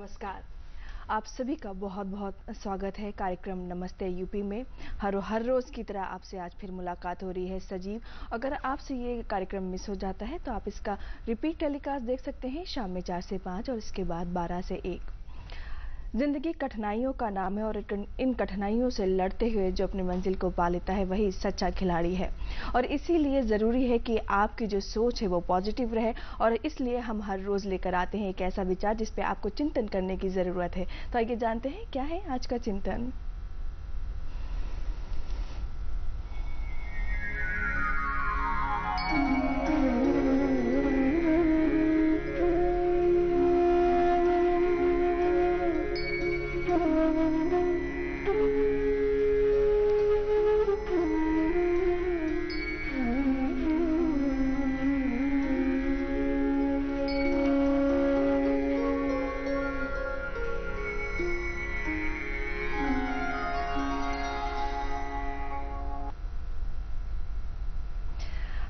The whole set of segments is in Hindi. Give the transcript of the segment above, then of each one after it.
नमस्कार। आप सभी का बहुत बहुत स्वागत है कार्यक्रम नमस्ते यूपी में। हर रोज़ की तरह आपसे आज फिर मुलाकात हो रही है सजीव। अगर आपसे ये कार्यक्रम मिस हो जाता है तो आप इसका रिपीट टेलीकास्ट देख सकते हैं शाम में 4 से 5 और इसके बाद 12 से 1। जिंदगी कठिनाइयों का नाम है और इन कठिनाइयों से लड़ते हुए जो अपनी मंजिल को पा लेता है वही सच्चा खिलाड़ी है। और इसीलिए ज़रूरी है कि आपकी जो सोच है वो पॉजिटिव रहे और इसलिए हम हर रोज़ लेकर आते हैं एक ऐसा विचार जिस पे आपको चिंतन करने की ज़रूरत है। तो आइए जानते हैं क्या है आज का चिंतन।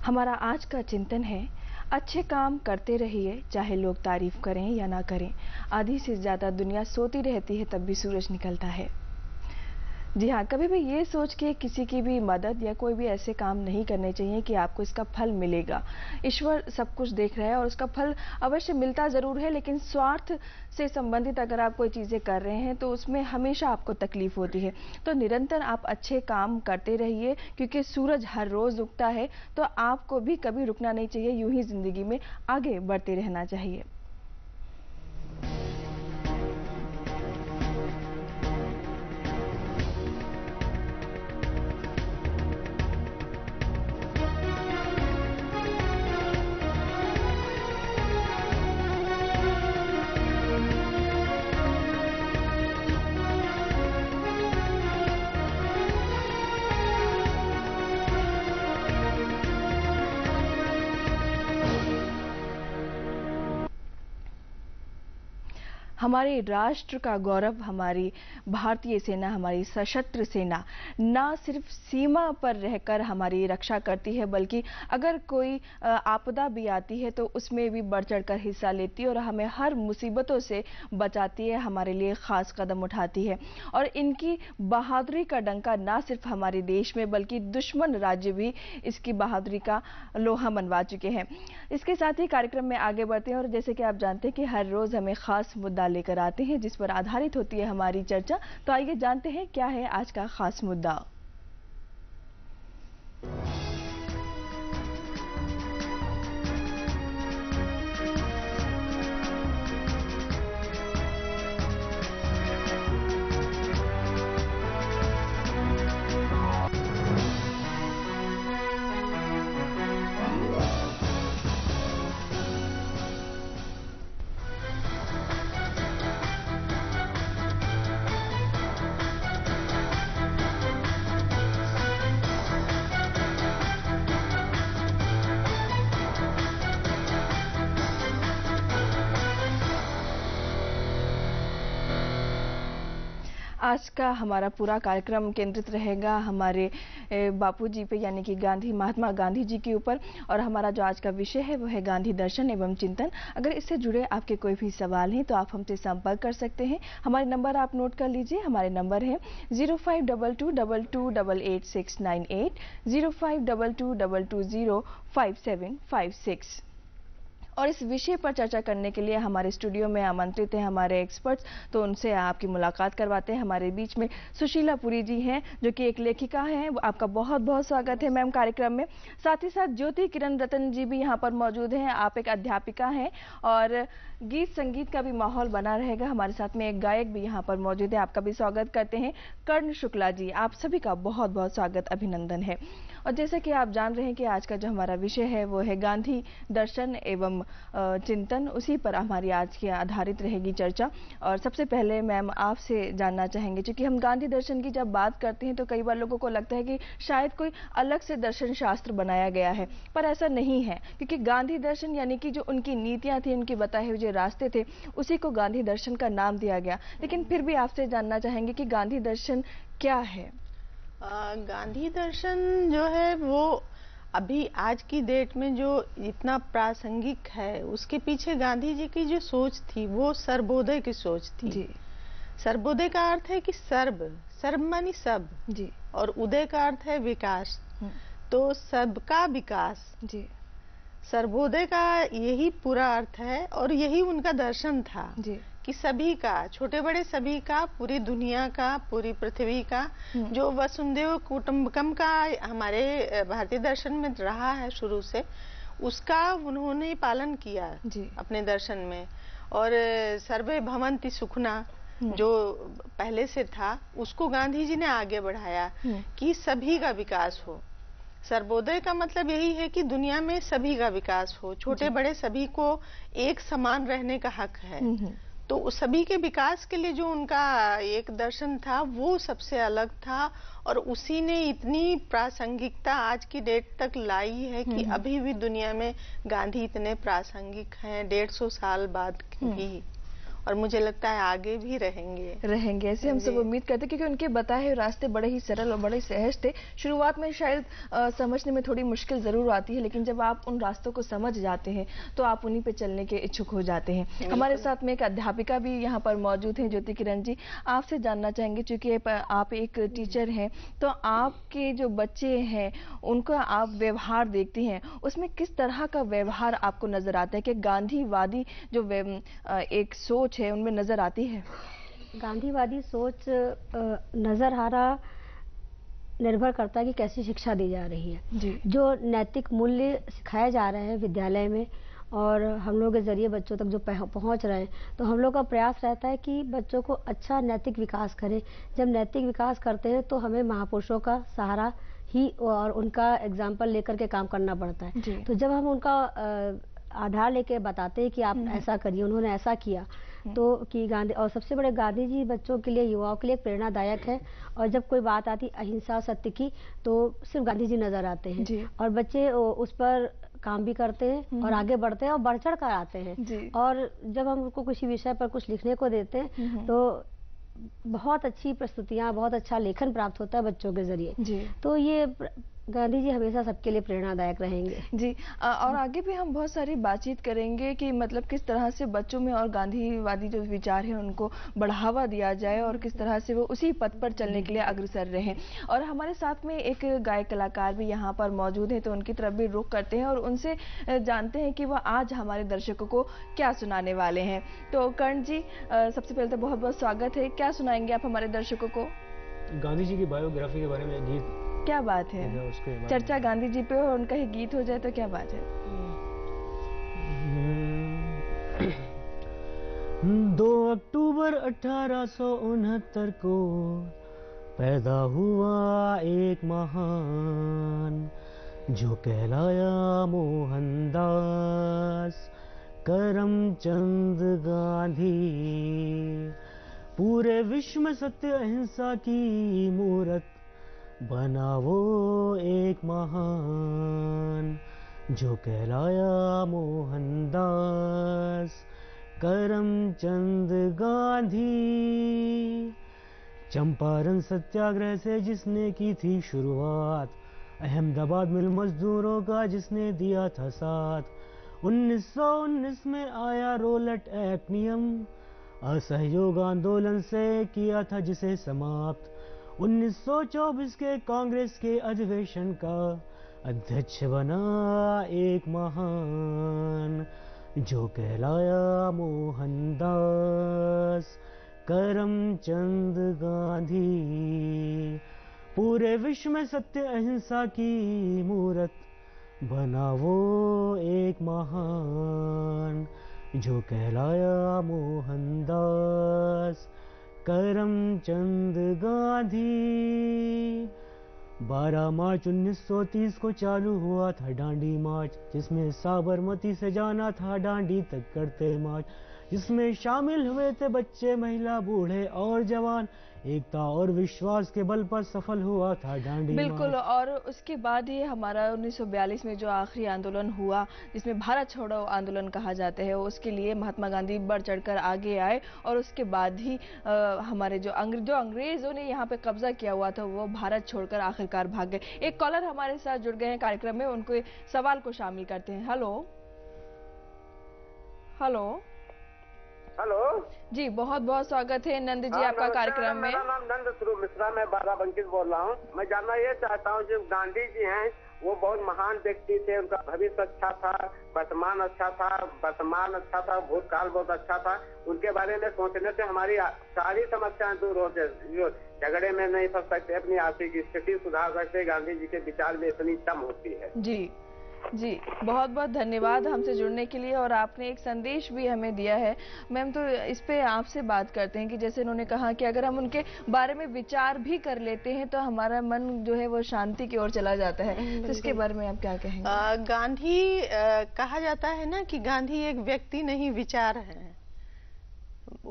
हमारा आज का चिंतन है, अच्छे काम करते रहिए चाहे लोग तारीफ करें या ना करें। आधी से ज़्यादा दुनिया सोती रहती है तब भी सूरज निकलता है। जी हाँ, कभी भी ये सोच के किसी की भी मदद या कोई भी ऐसे काम नहीं करने चाहिए कि आपको इसका फल मिलेगा। ईश्वर सब कुछ देख रहा है और उसका फल अवश्य मिलता ज़रूर है, लेकिन स्वार्थ से संबंधित अगर आप कोई चीज़ें कर रहे हैं तो उसमें हमेशा आपको तकलीफ होती है। तो निरंतर आप अच्छे काम करते रहिए क्योंकि सूरज हर रोज़ उगता है, तो आपको भी कभी रुकना नहीं चाहिए, यूं ही ज़िंदगी में आगे बढ़ते रहना चाहिए। हमारे राष्ट्र का गौरव हमारी भारतीय सेना, हमारी सशस्त्र सेना ना सिर्फ सीमा पर रहकर हमारी रक्षा करती है, बल्कि अगर कोई आपदा भी आती है तो उसमें भी बढ़ चढ़कर हिस्सा लेती है और हमें हर मुसीबतों से बचाती है, हमारे लिए खास कदम उठाती है। और इनकी बहादुरी का डंका ना सिर्फ हमारे देश में बल्कि दुश्मन राज्य भी इसकी बहादुरी का लोहा मनवा चुके हैं। इसके साथ ही कार्यक्रम में आगे बढ़ते हैं और जैसे कि आप जानते हैं कि हर रोज़ हमें खास मुद्दा लेकर आते हैं जिस पर आधारित होती है हमारी चर्चा। तो आइए जानते हैं क्या है आज का खास मुद्दा। आज का हमारा पूरा कार्यक्रम केंद्रित रहेगा हमारे बापूजी पे, यानी कि महात्मा गांधी जी के ऊपर। और हमारा जो आज का विषय है वो है गांधी दर्शन एवं चिंतन। अगर इससे जुड़े आपके कोई भी सवाल हैं तो आप हमसे संपर्क कर सकते हैं। हमारे नंबर आप नोट कर लीजिए। हमारे नंबर है 0522228698, 0522205756। और इस विषय पर चर्चा करने के लिए हमारे स्टूडियो में आमंत्रित हैं हमारे एक्सपर्ट्स, तो उनसे आपकी मुलाकात करवाते हैं। हमारे बीच में सुशीला पुरी जी हैं जो कि एक लेखिका हैं। आपका बहुत बहुत स्वागत है मैम कार्यक्रम में। साथ ही साथ ज्योति किरण रतन जी भी यहाँ पर मौजूद हैं। आप एक अध्यापिका हैं और गीत संगीत का भी माहौल बना रहेगा। हमारे साथ में एक गायक भी यहाँ पर मौजूद है, आपका भी स्वागत करते हैं। कर्ण शुक्ला जी, आप सभी का बहुत बहुत स्वागत, अभिनंदन है। और जैसे कि आप जान रहे हैं कि आज का जो हमारा विषय है वो है गांधी दर्शन एवं चिंतन, उसी पर हमारी आज की आधारित रहेगी चर्चा। और सबसे पहले मैम आपसे जानना चाहेंगे, क्योंकि हम गांधी दर्शन की जब बात करते हैं तो कई बार लोगों को लगता है कि शायद कोई अलग से दर्शन शास्त्र बनाया गया है, पर ऐसा नहीं है। क्योंकि गांधी दर्शन यानी कि जो उनकी नीतियां थी, उनके बताए हुए जो रास्ते थे, उसी को गांधी दर्शन का नाम दिया गया। लेकिन फिर भी आपसे जानना चाहेंगे कि गांधी दर्शन क्या है। गांधी दर्शन जो है वो अभी आज की डेट में जो इतना प्रासंगिक है, उसके पीछे गांधी जी की जो सोच थी वो सर्वोदय की सोच थी जी। सर्वोदय का अर्थ है कि सर्व मानी सब जी। और उदय का अर्थ है विकास। तो सबका विकास, जी। सर्वोदय का यही पूरा अर्थ है और यही उनका दर्शन था जी। कि सभी का, छोटे बड़े सभी का, पूरी दुनिया का, पूरी पृथ्वी का, जो वसुंधैव कुटुंबकम का हमारे भारतीय दर्शन में रहा है शुरू से, उसका उन्होंने पालन किया अपने दर्शन में। और सर्वे भवन्ति सुखना जो पहले से था, उसको गांधी जी ने आगे बढ़ाया कि सभी का विकास हो। सर्वोदय का मतलब यही है कि दुनिया में सभी का विकास हो, छोटे बड़े सभी को एक समान रहने का हक है। तो सभी के विकास के लिए जो उनका एक दर्शन था वो सबसे अलग था और उसी ने इतनी प्रासंगिकता आज की डेट तक लाई है कि अभी भी दुनिया में गांधी इतने प्रासंगिक हैं 150 साल बाद भी, और मुझे लगता है आगे भी रहेंगे ऐसे हम सब उम्मीद करते हैं, क्योंकि उनके बताए हुए रास्ते बड़े ही सरल और बड़े सहज थे। शुरुआत में शायद समझने में थोड़ी मुश्किल जरूर आती है, लेकिन जब आप उन रास्तों को समझ जाते हैं तो आप उन्हीं पे चलने के इच्छुक हो जाते हैं। हमारे साथ में एक अध्यापिका भी यहाँ पर मौजूद हैं, ज्योति किरण जी। आपसे जानना चाहेंगे, चूंकि आप एक टीचर हैं, तो आपके जो बच्चे हैं उनका आप व्यवहार देखती हैं, उसमें किस तरह का व्यवहार आपको नजर आता है? कि गांधीवादी जो एक सोच है उनमें नजर आती है? गांधीवादी सोच नजर आ रहा निर्भर करता है कि कैसी शिक्षा दी जा रही है जी। जो नैतिक मूल्य सिखाए जा रहे हैं विद्यालय में और हम लोग के जरिए बच्चों तक जो पहुंच रहे हैं, तो हम लोग का प्रयास रहता है कि बच्चों को अच्छा नैतिक विकास करें। जब नैतिक विकास करते हैं तो हमें महापुरुषों का सहारा ही और उनका एग्जाम्पल लेकर के काम करना पड़ता है। तो जब हम उनका आधार लेके बताते हैं कि आप ऐसा करिए, उन्होंने ऐसा किया, तो कि गांधी, और सबसे बड़े गांधी जी बच्चों के लिए, युवाओं के लिए प्रेरणादायक है। और जब कोई बात आती अहिंसा सत्य की, तो सिर्फ गांधी जी नजर आते हैं और बच्चे उस पर काम भी करते हैं और आगे बढ़ते हैं और बढ़ चढ़ कर आते हैं। और जब हम उनको किसी विषय पर कुछ लिखने को देते हैं तो बहुत अच्छी प्रस्तुतियां, बहुत अच्छा लेखन प्राप्त होता है बच्चों के जरिए। तो ये गांधी जी हमेशा सबके लिए प्रेरणादायक रहेंगे जी। और आगे भी हम बहुत सारी बातचीत करेंगे कि मतलब किस तरह से बच्चों में और गांधीवादी जो विचार हैं उनको बढ़ावा दिया जाए और किस तरह से वो उसी पथ पर चलने के लिए अग्रसर रहें। और हमारे साथ में एक गायक कलाकार भी यहाँ पर मौजूद हैं, तो उनकी तरफ भी रुख करते हैं और उनसे जानते हैं कि वह आज हमारे दर्शकों को क्या सुनाने वाले हैं। तो कर्ण जी, सबसे पहले तो बहुत बहुत स्वागत है। क्या सुनाएंगे आप हमारे दर्शकों को? गांधी जी की बायोग्राफी के बारे में गीत। क्या बात है, चर्चा गांधी जी पे और उनका ही गीत हो जाए तो क्या बात है। 2 अक्टूबर 1869 को पैदा हुआ एक महान, जो कहलाया मोहनदास करमचंद गांधी। पूरे विश्व में सत्य अहिंसा की मूरत बना वो एक महान, जो कहलाया मोहनदास करमचंद गांधी। चंपारण सत्याग्रह से जिसने की थी शुरुआत, अहमदाबाद मिल मजदूरों का जिसने दिया था साथ। 1919 में आया रोलट एक्ट नियम, असहयोग आंदोलन से किया था जिसे समाप्त। 1924 के कांग्रेस के अधिवेशन का अध्यक्ष बना एक महान, जो कहलाया मोहनदास करमचंद गांधी। पूरे विश्व में सत्य अहिंसा की मूरत बना वो एक महान, जो कहलाया मोहनदास करमचंद गांधी। 12 मार्च 1930 को चालू हुआ था दांडी मार्च, जिसमें साबरमती से जाना था दांडी तक करते मार्च, जिसमें शामिल हुए थे बच्चे, महिला, बूढ़े और जवान। एकता और विश्वास के बल पर सफल हुआ था दांडी बिल्कुल। मार्च। और उसके बाद ही हमारा 1942 में जो आखिरी आंदोलन हुआ, जिसमें भारत छोड़ो आंदोलन कहा जाता है, उसके लिए महात्मा गांधी बढ़ चढ़कर आगे आए और उसके बाद ही हमारे जो अंग्रेजों ने यहाँ पे कब्जा किया हुआ था वो भारत छोड़कर आखिरकार भाग गए। एक कॉलर हमारे साथ जुड़ गए हैं कार्यक्रम में, उनको सवाल को शामिल करते हैं। हेलो हेलो हेलो जी, बहुत बहुत स्वागत है नंद जी आपका कार्यक्रम में। मेरा नाम नंद स्वरूप मिश्रा, मैं बाराबंकी से बोल रहा हूँ। मैं जानना ये चाहता हूँ, जो गांधी जी हैं वो बहुत महान व्यक्ति थे, उनका भविष्य अच्छा था, वर्तमान अच्छा था, भूतकाल बहुत अच्छा था। उनके बारे में सोचने से हमारी सारी समस्याएं दूर होते, जो झगड़े में नहीं फंस सकते, अपनी आर्थिक स्थिति सुधार सकते। गांधी जी के विचार में इतनी दम होती है। जी, बहुत बहुत धन्यवाद हमसे जुड़ने के लिए, और आपने एक संदेश भी हमें दिया है। मैम, तो इस पे आपसे बात करते हैं कि जैसे उन्होंने कहा कि अगर हम उनके बारे में विचार भी कर लेते हैं तो हमारा मन जो है वो शांति की ओर चला जाता है, तो इसके बारे में आप क्या कहेंगे? गांधी कहा जाता है ना कि गांधी एक व्यक्ति नहीं, विचार है।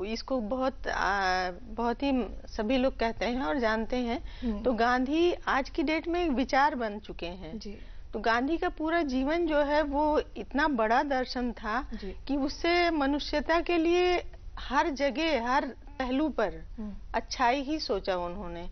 इसको बहुत ही सभी लोग कहते हैं और जानते हैं। तो गांधी आज की डेट में एक विचार बन चुके हैं जी। तो गांधी का पूरा जीवन जो है वो इतना बड़ा दर्शन था कि उससे मनुष्यता के लिए हर जगह, हर पहलू पर अच्छाई ही सोचा उन्होंने।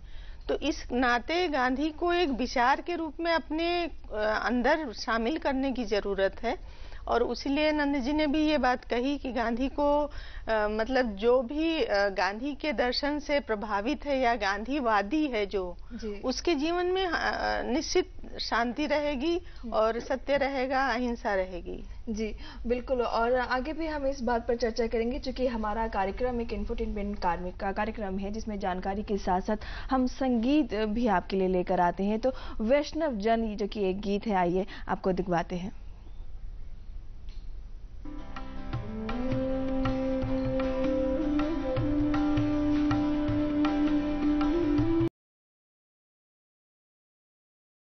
तो इस नाते गांधी को एक विचार के रूप में अपने अंदर शामिल करने की जरूरत है। और उसीलिए नंद जी ने भी ये बात कही कि गांधी को मतलब जो भी गांधी के दर्शन से प्रभावित है या गांधीवादी है जो, उसके जीवन में निश्चित शांति रहेगी और सत्य रहेगा, अहिंसा रहेगी। जी बिल्कुल। और आगे भी हम इस बात पर चर्चा करेंगे, क्योंकि हमारा कार्यक्रम एक इंफोटेनमेंट का कार्यक्रम है, जिसमें जानकारी के साथ साथ हम संगीत भी आपके लिए लेकर आते हैं। तो वैष्णव जन जो कि एक गीत है, आइए आपको दिखवाते हैं।